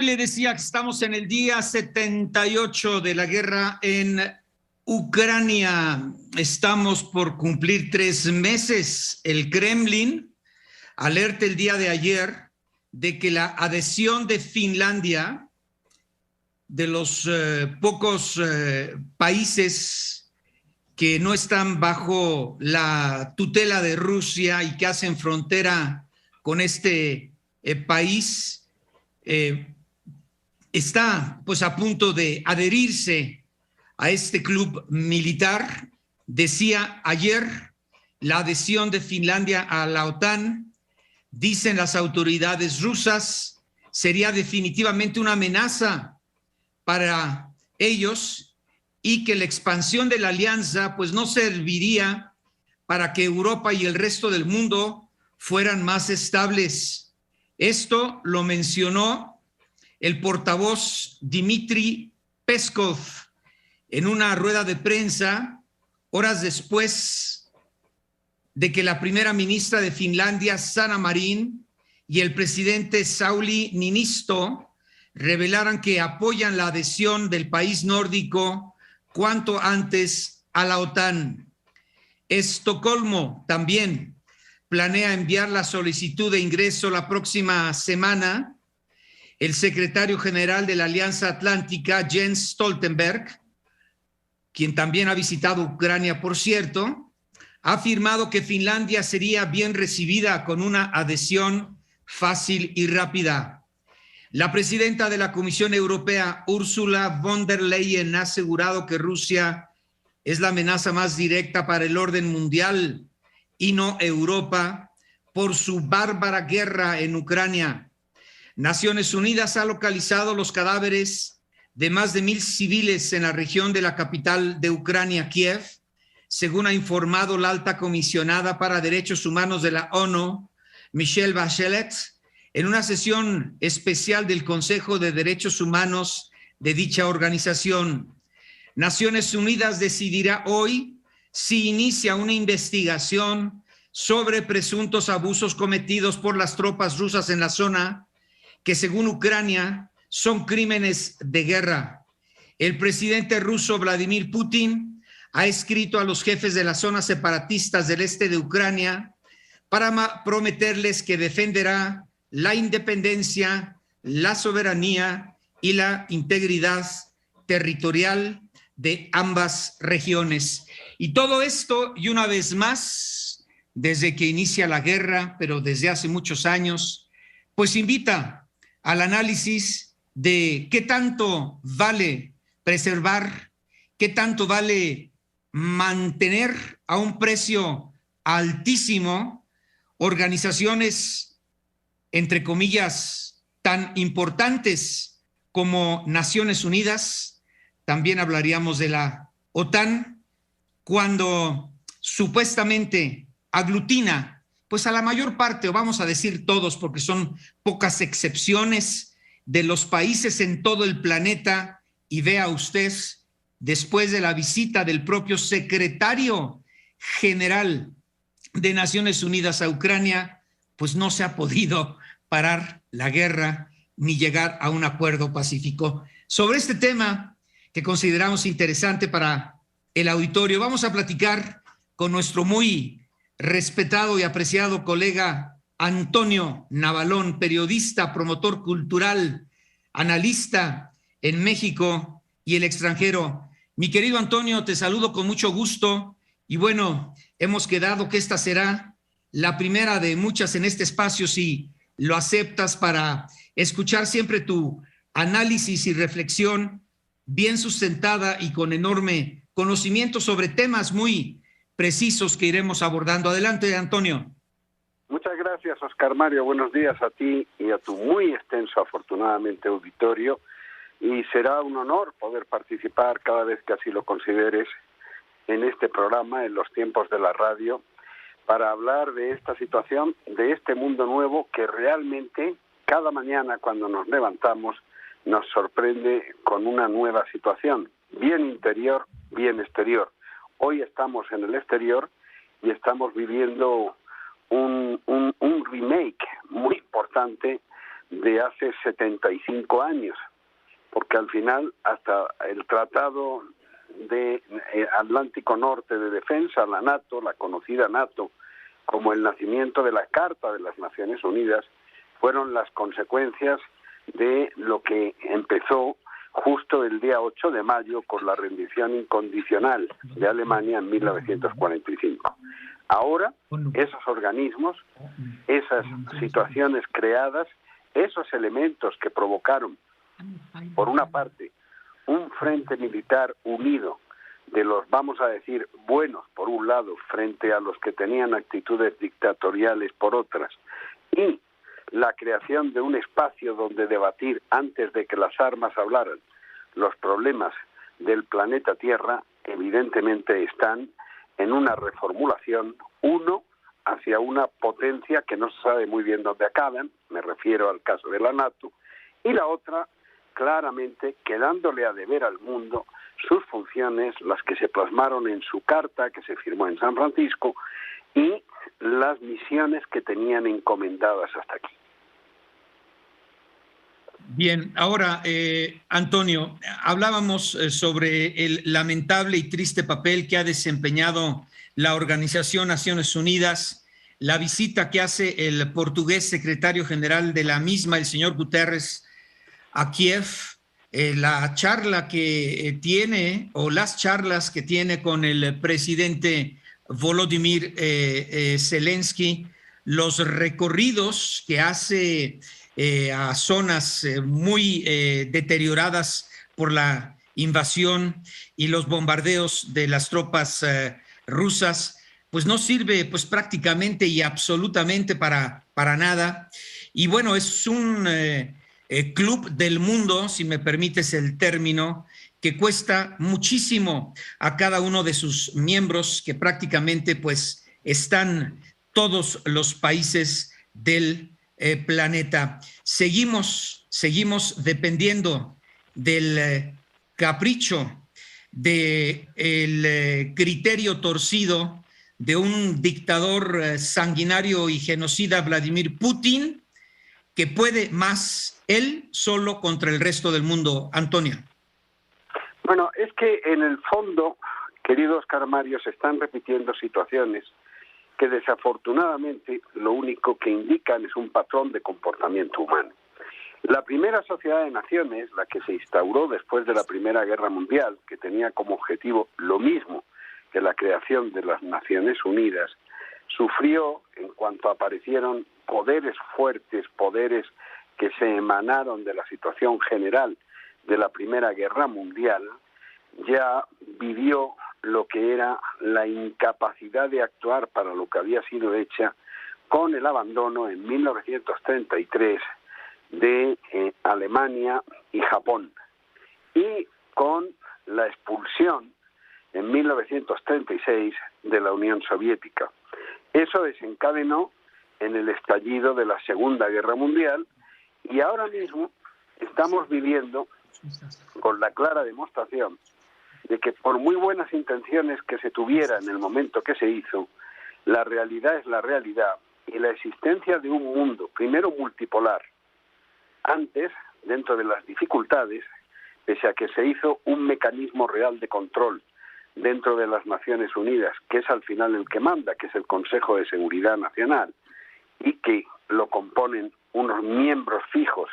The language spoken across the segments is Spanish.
Le decía que estamos en el día 78 de la guerra en Ucrania. Estamos por cumplir 3 meses. El Kremlin alerta el día de ayer de que la adhesión de Finlandia, de los pocos países que no están bajo la tutela de Rusia y que hacen frontera con este país, está pues a punto de adherirse a este club militar. Decía ayer la adhesión de Finlandia a la OTAN, dicen las autoridades rusas, sería definitivamente una amenaza para ellos y que la expansión de la alianza pues no serviría para que Europa y el resto del mundo fueran más estables. Esto lo mencionó el portavoz Dmitry Peskov en una rueda de prensa horas después de que la primera ministra de Finlandia, Sanna Marin, y el presidente Sauli Niinisto revelaran que apoyan la adhesión del país nórdico cuanto antes a la OTAN. Estocolmo también planea enviar la solicitud de ingreso la próxima semana. El secretario general de la Alianza Atlántica, Jens Stoltenberg, quien también ha visitado Ucrania, por cierto, ha afirmado que Finlandia sería bien recibida con una adhesión fácil y rápida. La presidenta de la Comisión Europea, Ursula von der Leyen, ha asegurado que Rusia es la amenaza más directa para el orden mundial y no Europa por su bárbara guerra en Ucrania. Naciones Unidas ha localizado los cadáveres de más de 1,000 civiles en la región de la capital de Ucrania, Kiev, según ha informado la alta comisionada para derechos humanos de la ONU, Michelle Bachelet, en una sesión especial del Consejo de Derechos Humanos de dicha organización. Naciones Unidas decidirá hoy si inicia una investigación sobre presuntos abusos cometidos por las tropas rusas en la zona, que según Ucrania son crímenes de guerra. El presidente ruso Vladimir Putin ha escrito a los jefes de las zonas separatistas del este de Ucrania para prometerles que defenderá la independencia, la soberanía y la integridad territorial de ambas regiones. Y todo esto, y una vez más, desde que inicia la guerra, pero desde hace muchos años, pues invita al análisis de qué tanto vale preservar, qué tanto vale mantener a un precio altísimo organizaciones, entre comillas, tan importantes como Naciones Unidas. También hablaríamos de la OTAN, cuando supuestamente aglutina pues a la mayor parte, o vamos a decir todos, porque son pocas excepciones, de los países en todo el planeta. Y vea usted, después de la visita del propio secretario general de Naciones Unidas a Ucrania, pues no se ha podido parar la guerra ni llegar a un acuerdo pacífico. Sobre este tema que consideramos interesante para el auditorio, vamos a platicar con nuestro muy respetado y apreciado colega Antonio Navalón, periodista, promotor cultural, analista en México y el extranjero. Mi querido Antonio, te saludo con mucho gusto y bueno, hemos quedado que esta será la primera de muchas en este espacio, si lo aceptas, para escuchar siempre tu análisis y reflexión bien sustentada y con enorme conocimiento sobre temas muy precisos que iremos abordando. Adelante, Antonio. Muchas gracias, Oscar Mario. Buenos días a ti y a tu muy extenso, afortunadamente, auditorio. Y será un honor poder participar cada vez que así lo consideres en este programa, en los tiempos de la radio, para hablar de esta situación, de este mundo nuevo que realmente cada mañana cuando nos levantamos nos sorprende con una nueva situación, bien interior, bien exterior. Hoy estamos en el exterior y estamos viviendo un remake muy importante de hace 75 años, porque al final hasta el Tratado de Atlántico Norte de Defensa, la NATO, la conocida NATO, como el nacimiento de la Carta de las Naciones Unidas, fueron las consecuencias de lo que empezó justo el día 8 de mayo con la rendición incondicional de Alemania en 1945. Ahora, esos organismos, esas situaciones creadas, esos elementos que provocaron, por una parte, un frente militar unido de los, vamos a decir, buenos por un lado, frente a los que tenían actitudes dictatoriales por otras, y la creación de un espacio donde debatir antes de que las armas hablaran los problemas del planeta Tierra, evidentemente están en una reformulación, uno hacia una potencia que no se sabe muy bien dónde acaban, me refiero al caso de la NATO, y la otra, claramente, quedándole a deber al mundo sus funciones, las que se plasmaron en su carta, que se firmó en San Francisco, y las misiones que tenían encomendadas hasta aquí. Bien, ahora, Antonio, hablábamos sobre el lamentable y triste papel que ha desempeñado la Organización Naciones Unidas, la visita que hace el portugués secretario general de la misma, el señor Guterres, a Kiev, la charla que tiene, o las charlas que tiene con el presidente Volodymyr Zelensky, los recorridos que hace a zonas muy deterioradas por la invasión y los bombardeos de las tropas rusas, pues no sirve pues prácticamente y absolutamente para nada. Y bueno, es un club del mundo, si me permites el término, que cuesta muchísimo a cada uno de sus miembros, que prácticamente pues están todos los países del planeta. Seguimos dependiendo del capricho, del criterio torcido de un dictador sanguinario y genocida, Vladimir Putin, que puede más él solo contra el resto del mundo. Antonio. Bueno, es que en el fondo, querido Oscar Mario, se están repitiendo situaciones que desafortunadamente lo único que indican es un patrón de comportamiento humano. La primera sociedad de naciones, la que se instauró después de la Primera Guerra Mundial, que tenía como objetivo lo mismo que la creación de las Naciones Unidas, sufrió en cuanto aparecieron poderes fuertes, poderes que se emanaron de la situación general de la Primera Guerra Mundial, ya vivió lo que era la incapacidad de actuar para lo que había sido hecha con el abandono en 1933 de Alemania y Japón, y con la expulsión en 1936 de la Unión Soviética. Eso desencadenó en el estallido de la Segunda Guerra Mundial, y ahora mismo estamos viviendo con la clara demostración de que por muy buenas intenciones que se tuviera en el momento que se hizo, la realidad es la realidad, y la existencia de un mundo, primero multipolar, antes, dentro de las dificultades, pese a que se hizo un mecanismo real de control dentro de las Naciones Unidas, que es al final el que manda, que es el Consejo de Seguridad Nacional, y que lo componen unos miembros fijos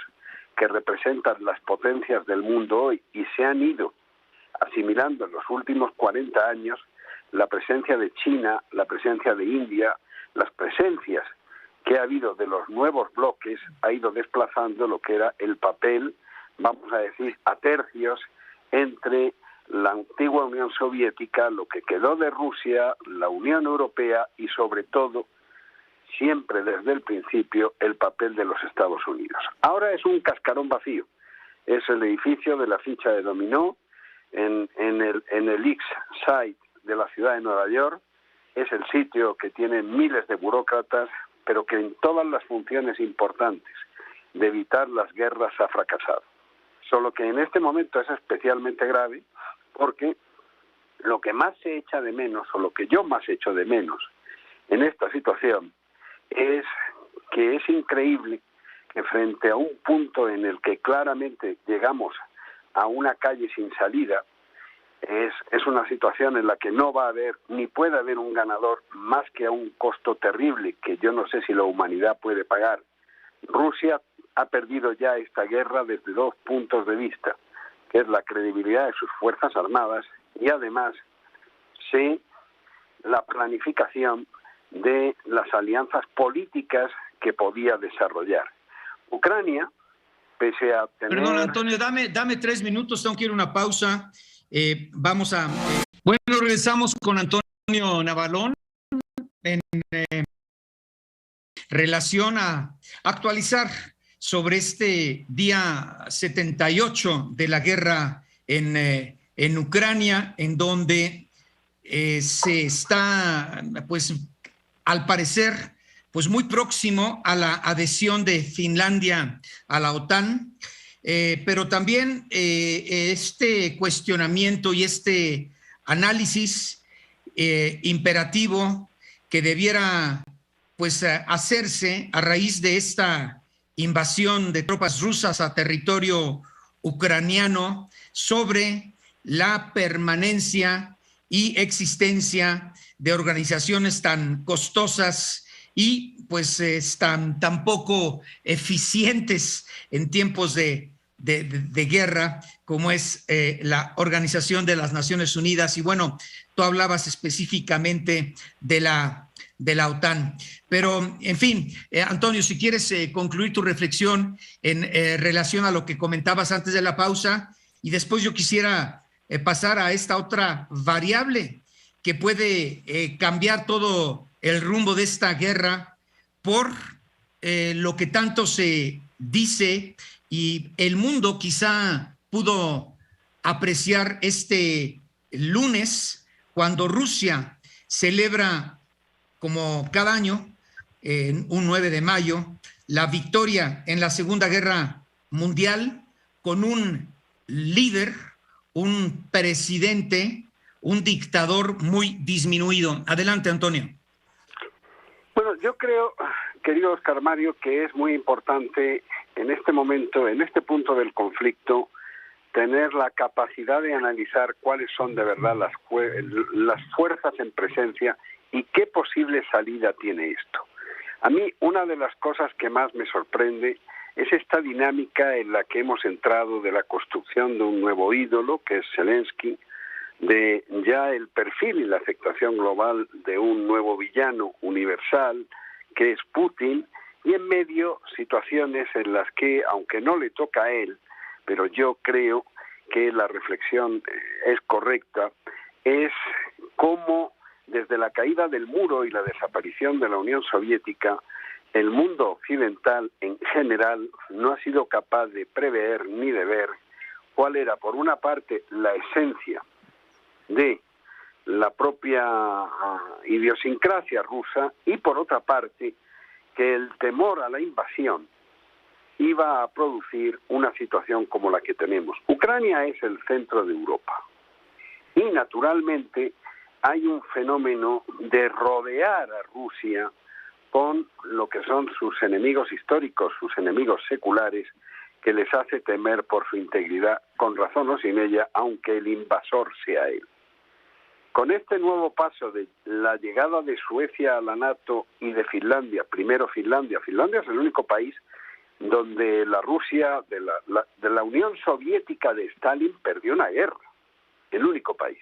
que representan las potencias del mundo hoy, y se han ido asimilando en los últimos 40 años la presencia de China, la presencia de India, las presencias que ha habido de los nuevos bloques, ha ido desplazando lo que era el papel, vamos a decir, a tercios entre la antigua Unión Soviética, lo que quedó de Rusia, la Unión Europea y sobre todo, siempre desde el principio, el papel de los Estados Unidos. Ahora es un cascarón vacío, es el edificio de la ficha de dominó en el X-Site de la ciudad de Nueva York, es el sitio que tiene miles de burócratas, pero que en todas las funciones importantes de evitar las guerras ha fracasado. Solo que en este momento es especialmente grave porque lo que más se echa de menos, o lo que yo más echo de menos en esta situación, es que es increíble que frente a un punto en el que claramente llegamos a una calle sin salida, es una situación en la que no va a haber ni puede haber un ganador más que a un costo terrible que yo no sé si la humanidad puede pagar. Rusia ha perdido ya esta guerra desde dos puntos de vista, que es la credibilidad de sus fuerzas armadas y además la planificación de las alianzas políticas que podía desarrollar. Ucrania, pese a tener... Perdón, Antonio, dame 3 minutos, tengo que ir a una pausa. Bueno, regresamos con Antonio Navalón en relación a actualizar sobre este día 78 de la guerra en Ucrania, en donde se está, pues, al parecer, pues muy próximo a la adhesión de Finlandia a la OTAN, pero también este cuestionamiento y este análisis imperativo que debiera, pues, hacerse a raíz de esta invasión de tropas rusas a territorio ucraniano sobre la permanencia y existencia de organizaciones tan costosas y pues tan poco eficientes en tiempos de guerra como es la Organización de las Naciones Unidas. Y bueno, tú hablabas específicamente de la OTAN. Pero, en fin, Antonio, si quieres concluir tu reflexión en relación a lo que comentabas antes de la pausa, y después yo quisiera pasar a esta otra variable que puede cambiar todo el rumbo de esta guerra por lo que tanto se dice y el mundo quizá pudo apreciar este lunes cuando Rusia celebra, como cada año, un 9 de mayo, la victoria en la Segunda Guerra Mundial con un líder, un presidente, un dictador muy disminuido. Adelante, Antonio. Bueno, yo creo, querido Oscar Mario, que es muy importante en este momento, en este punto del conflicto, tener la capacidad de analizar cuáles son de verdad las fuerzas en presencia y qué posible salida tiene esto. A mí, una de las cosas que más me sorprende es esta dinámica en la que hemos entrado de la construcción de un nuevo ídolo, que es Zelensky, de ya el perfil y la aceptación global de un nuevo villano universal, que es Putin, y en medio situaciones en las que, aunque no le toca a él, pero yo creo que la reflexión es correcta, es cómo desde la caída del muro y la desaparición de la Unión Soviética, el mundo occidental en general no ha sido capaz de prever ni de ver cuál era, por una parte, la esencia de la propia idiosincrasia rusa y, por otra parte, que el temor a la invasión iba a producir una situación como la que tenemos. Ucrania es el centro de Europa y, naturalmente, hay un fenómeno de rodear a Rusia con lo que son sus enemigos históricos, sus enemigos seculares, que les hace temer por su integridad, con razón o sin ella, aunque el invasor sea él. Con este nuevo paso de la llegada de Suecia a la NATO y de Finlandia, primero Finlandia es el único país donde la Rusia de la Unión Soviética de Stalin perdió una guerra, el único país.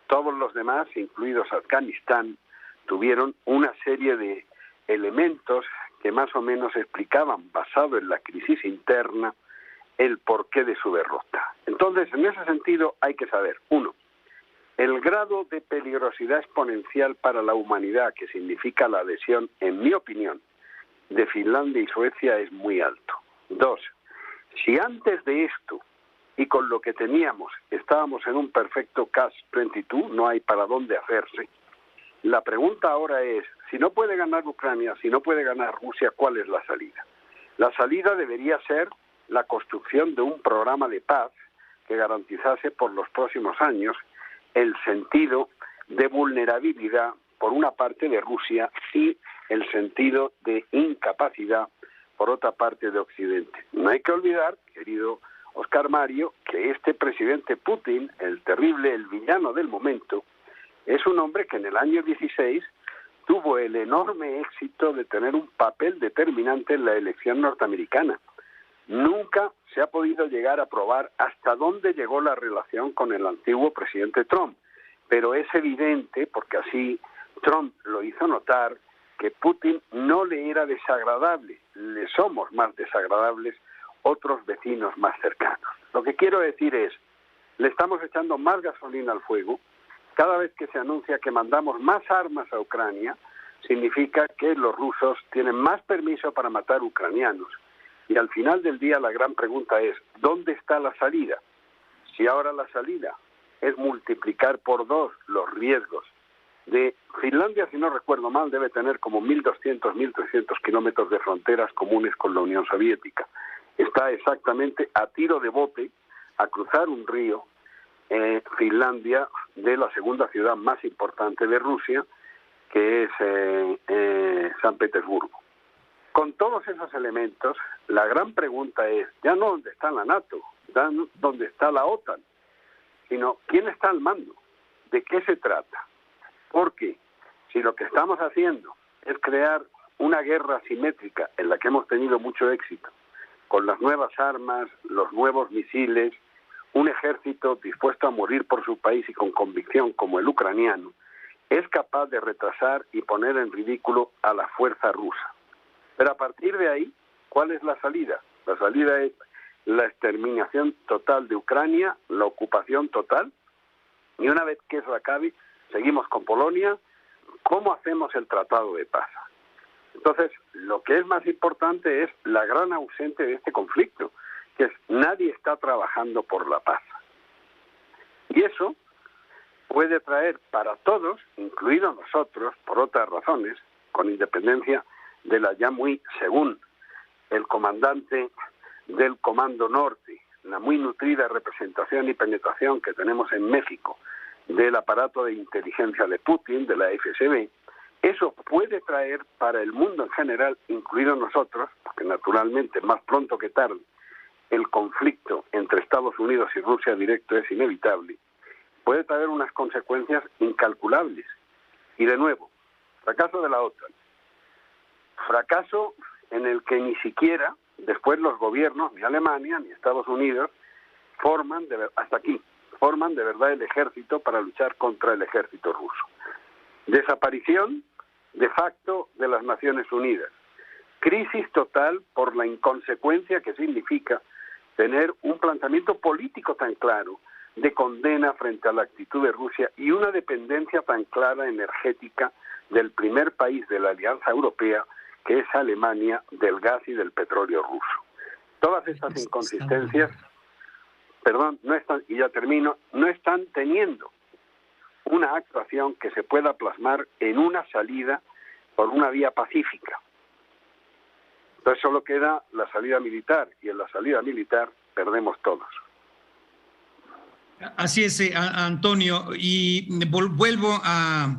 Todos los demás, incluidos Afganistán, tuvieron una serie de elementos que más o menos explicaban, basado en la crisis interna, el porqué de su derrota. Entonces, en ese sentido, hay que saber, uno, el grado de peligrosidad exponencial para la humanidad que significa la adhesión, en mi opinión, de Finlandia y Suecia es muy alto. Dos, si antes de esto y con lo que teníamos estábamos en un perfecto catch-22, no hay para dónde hacerse, la pregunta ahora es, si no puede ganar Ucrania, si no puede ganar Rusia, ¿cuál es la salida? La salida debería ser la construcción de un programa de paz que garantizase por los próximos años el sentido de vulnerabilidad por una parte de Rusia y el sentido de incapacidad por otra parte, de Occidente. No hay que olvidar, querido Oscar Mario, que este presidente Putin, el terrible, el villano del momento, es un hombre que en el año 16 tuvo el enorme éxito de tener un papel determinante en la elección norteamericana. Nunca se ha podido llegar a probar hasta dónde llegó la relación con el antiguo presidente Trump, pero es evidente, porque así Trump lo hizo notar, que Putin no le era desagradable, le somos más desagradables otros vecinos más cercanos. Lo que quiero decir es, le estamos echando más gasolina al fuego. Cada vez que se anuncia que mandamos más armas a Ucrania, significa que los rusos tienen más permiso para matar ucranianos. Y al final del día la gran pregunta es, ¿dónde está la salida? Si ahora la salida es multiplicar por 2 los riesgos de Finlandia, si no recuerdo mal, debe tener como 1.200, 1.300 kilómetros de fronteras comunes con la Unión Soviética. Está exactamente a tiro de bote a cruzar un río, Finlandia, de la segunda ciudad más importante de Rusia, que es San Petersburgo. Con todos esos elementos, la gran pregunta es, ya no dónde está la NATO, ya no dónde está la OTAN, sino quién está al mando, de qué se trata. Porque si lo que estamos haciendo es crear una guerra asimétrica en la que hemos tenido mucho éxito, con las nuevas armas, los nuevos misiles, un ejército dispuesto a morir por su país y con convicción como el ucraniano, es capaz de retrasar y poner en ridículo a la fuerza rusa. Pero a partir de ahí, ¿cuál es la salida? La salida es la exterminación total de Ucrania, la ocupación total, y una vez que eso acabe, seguimos con Polonia. ¿Cómo hacemos el tratado de paz? Entonces, lo que es más importante es la gran ausente de este conflicto, que es nadie está trabajando por la paz. Y eso puede traer para todos, incluidos nosotros, por otras razones, con independencia de la ya muy, según el comandante del Comando Norte, la muy nutrida representación y penetración que tenemos en México del aparato de inteligencia de Putin, de la FSB, eso puede traer para el mundo en general, incluidos nosotros, porque naturalmente más pronto que tarde el conflicto entre Estados Unidos y Rusia directo es inevitable, puede traer unas consecuencias incalculables. Y de nuevo, fracaso de la OTAN, fracaso en el que ni siquiera después los gobiernos, ni Alemania ni Estados Unidos, forman de verdad el ejército para luchar contra el ejército ruso. Desaparición de facto de las Naciones Unidas. Crisis total por la inconsecuencia que significa tener un planteamiento político tan claro de condena frente a la actitud de Rusia y una dependencia tan clara energética del primer país de la Alianza Europea, que es Alemania, del gas y del petróleo ruso. Todas estas inconsistencias, no están teniendo una actuación que se pueda plasmar en una salida por una vía pacífica. Entonces solo queda la salida militar, y en la salida militar perdemos todos. Así es, Antonio, y vuelvo a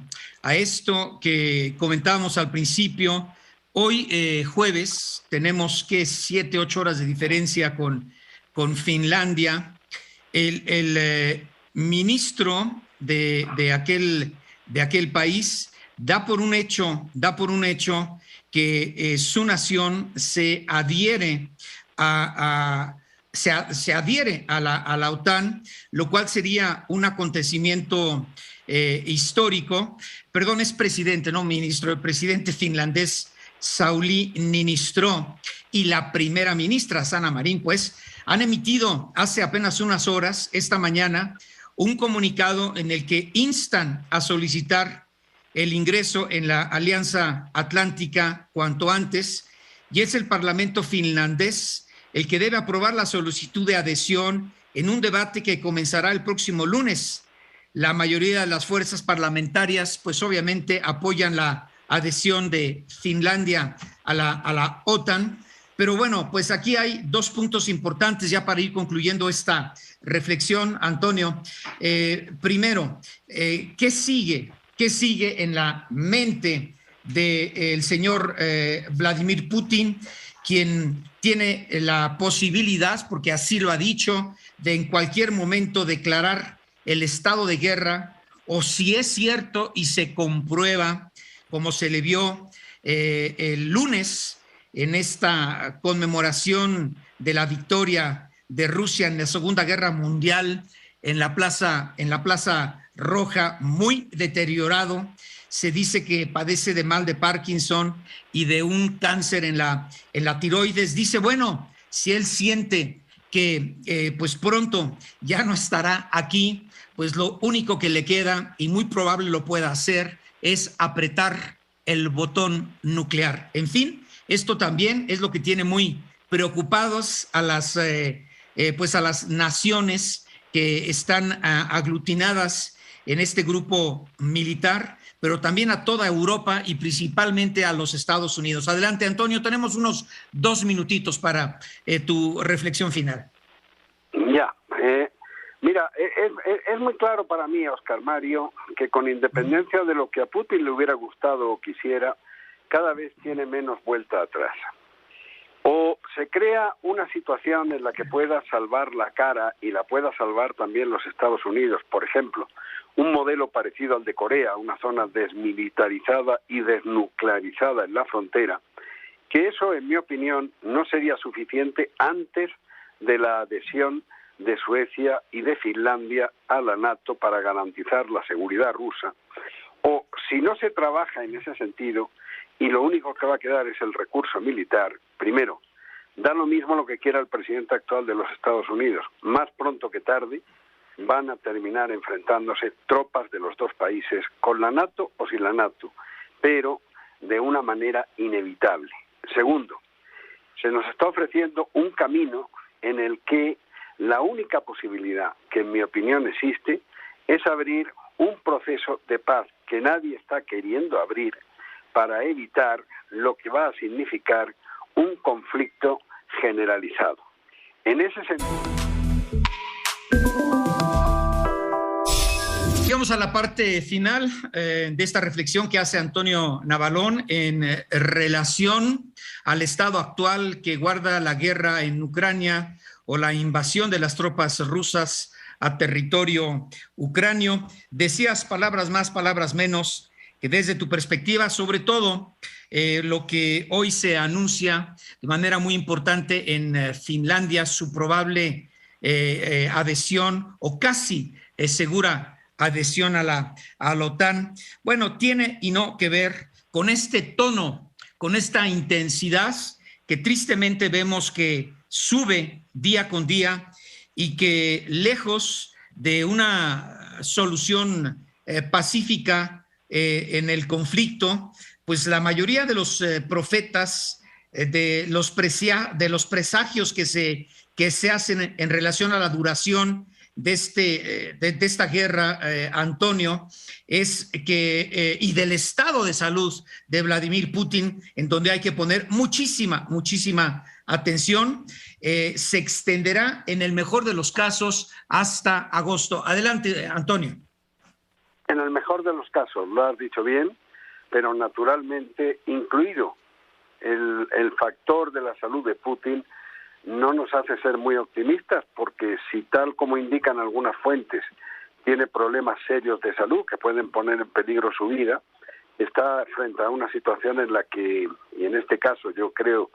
esto que comentábamos al principio. Hoy, jueves, tenemos que 7, 8 horas de diferencia con Finlandia. El ministro de aquel país da por un hecho que su nación se adhiere a la OTAN, lo cual sería un acontecimiento histórico. Perdón, es presidente, no ministro, el presidente finlandés Sauli Niinistö y la primera ministra Sanna Marin, pues, han emitido hace apenas unas horas, esta mañana, un comunicado en el que instan a solicitar el ingreso en la Alianza Atlántica cuanto antes, y es el Parlamento finlandés el que debe aprobar la solicitud de adhesión en un debate que comenzará el próximo lunes. La mayoría de las fuerzas parlamentarias, pues obviamente apoyan la adhesión de Finlandia a la OTAN, pero bueno, pues aquí hay 2 puntos importantes ya para ir concluyendo esta reflexión, Antonio. Primero, ¿qué sigue en la mente del señor Vladimir Putin? quien tiene la posibilidad, porque así lo ha dicho, de en cualquier momento declarar el estado de guerra, o si es cierto y se comprueba, como se le vio el lunes en esta conmemoración de la victoria de Rusia en la Segunda Guerra Mundial, en la Plaza Roja, muy deteriorado. Se dice que padece de mal de Parkinson y de un cáncer en la tiroides. Dice, bueno, si él siente que pues pronto ya no estará aquí, pues lo único que le queda, y muy probable lo pueda hacer, es apretar el botón nuclear. En fin, esto también es lo que tiene muy preocupados a las naciones que están aglutinadas en este grupo militar, pero también a toda Europa y principalmente a los Estados Unidos. Adelante, Antonio, tenemos unos 2 minutitos para tu reflexión final. Ya, mira, es muy claro para mí, Oscar Mario, que con independencia de lo que a Putin le hubiera gustado o quisiera, cada vez tiene menos vuelta atrás. O se crea una situación en la que pueda salvar la cara y la pueda salvar también los Estados Unidos, por ejemplo, un modelo parecido al de Corea, una zona desmilitarizada y desnuclearizada en la frontera, que eso, en mi opinión, no sería suficiente antes de la adhesión de Suecia y de Finlandia a la NATO para garantizar la seguridad rusa. O si no se trabaja en ese sentido y lo único que va a quedar es el recurso militar, primero, da lo mismo lo que quiera el presidente actual de los Estados Unidos. Más pronto que tarde van a terminar enfrentándose tropas de los dos países, con la NATO o sin la NATO, pero de una manera inevitable. Segundo, se nos está ofreciendo un camino en el que la única posibilidad que en mi opinión existe es abrir un proceso de paz que nadie está queriendo abrir para evitar lo que va a significar un conflicto generalizado. En ese sentido... Llegamos a la parte final de esta reflexión que hace Antonio Navalón en relación al estado actual que guarda la guerra en Ucrania o la invasión de las tropas rusas a territorio ucranio. Decías palabras más, palabras menos, que desde tu perspectiva, sobre todo lo que hoy se anuncia de manera muy importante en Finlandia, su probable adhesión o casi segura adhesión a la OTAN, bueno, tiene y no que ver con este tono, con esta intensidad que tristemente vemos que sube día con día y que lejos de una solución pacífica en el conflicto, pues la mayoría de los profetas, de los presagios que se hacen en relación a la duración de esta guerra, Antonio, es que, y del estado de salud de Vladimir Putin, en donde hay que poner muchísima atención, se extenderá en el mejor de los casos hasta agosto. Adelante, Antonio. En el mejor de los casos, lo has dicho bien, pero naturalmente incluido el factor de la salud de Putin, no nos hace ser muy optimistas, porque si tal como indican algunas fuentes, tiene problemas serios de salud que pueden poner en peligro su vida, está frente a una situación en la que, y en este caso yo creo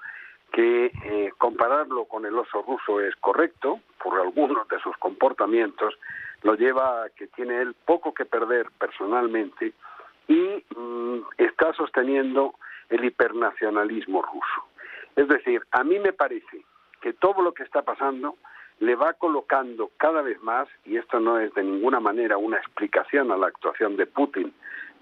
que compararlo con el oso ruso es correcto, por algunos de sus comportamientos, lo lleva a que tiene él poco que perder personalmente y está sosteniendo el hipernacionalismo ruso. Es decir, a mí me parece que todo lo que está pasando le va colocando cada vez más, y esto no es de ninguna manera una explicación a la actuación de Putin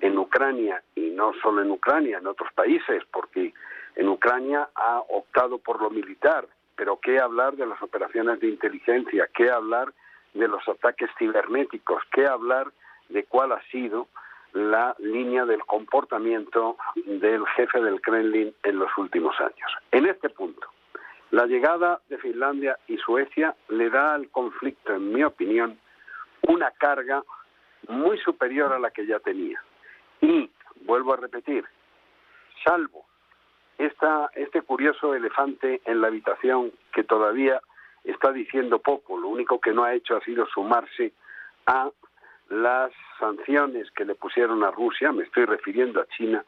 en Ucrania, y no solo en Ucrania, en otros países, porque en Ucrania ha optado por lo militar, pero qué hablar de las operaciones de inteligencia, qué hablar de los ataques cibernéticos, qué hablar de cuál ha sido la línea del comportamiento del jefe del Kremlin en los últimos años. En este punto, la llegada de Finlandia y Suecia le da al conflicto, en mi opinión, una carga muy superior a la que ya tenía. Y, vuelvo a repetir, salvo este curioso elefante en la habitación que todavía está diciendo poco. Lo único que no ha hecho ha sido sumarse a las sanciones que le pusieron a Rusia, me estoy refiriendo a China.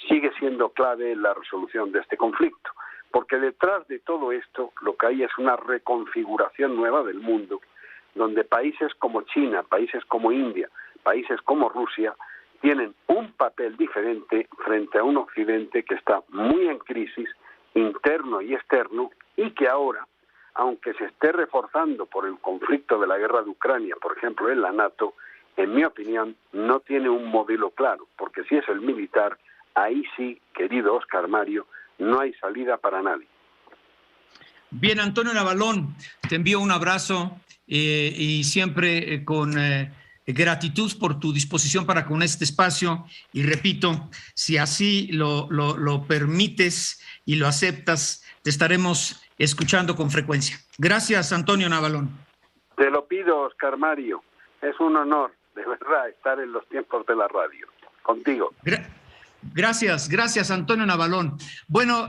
Sigue siendo clave la resolución de este conflicto, porque detrás de todo esto lo que hay es una reconfiguración nueva del mundo, donde países como China, países como India, países como Rusia tienen un papel diferente frente a un Occidente que está muy en crisis, interno y externo, y que ahora, aunque se esté reforzando por el conflicto de la guerra de Ucrania, por ejemplo en la NATO, en mi opinión no tiene un modelo claro, porque si es el militar, ahí sí, querido Óscar Mario, no hay salida para nadie. Bien, Antonio Navalón, te envío un abrazo y siempre con gratitud por tu disposición para con este espacio. Y repito, si así lo permites y lo aceptas, te estaremos escuchando con frecuencia. Gracias, Antonio Navalón. Te lo pido, Óscar Mario. Es un honor, de verdad, estar en los tiempos de la radio. Contigo. Gracias, Antonio Navalón. Bueno.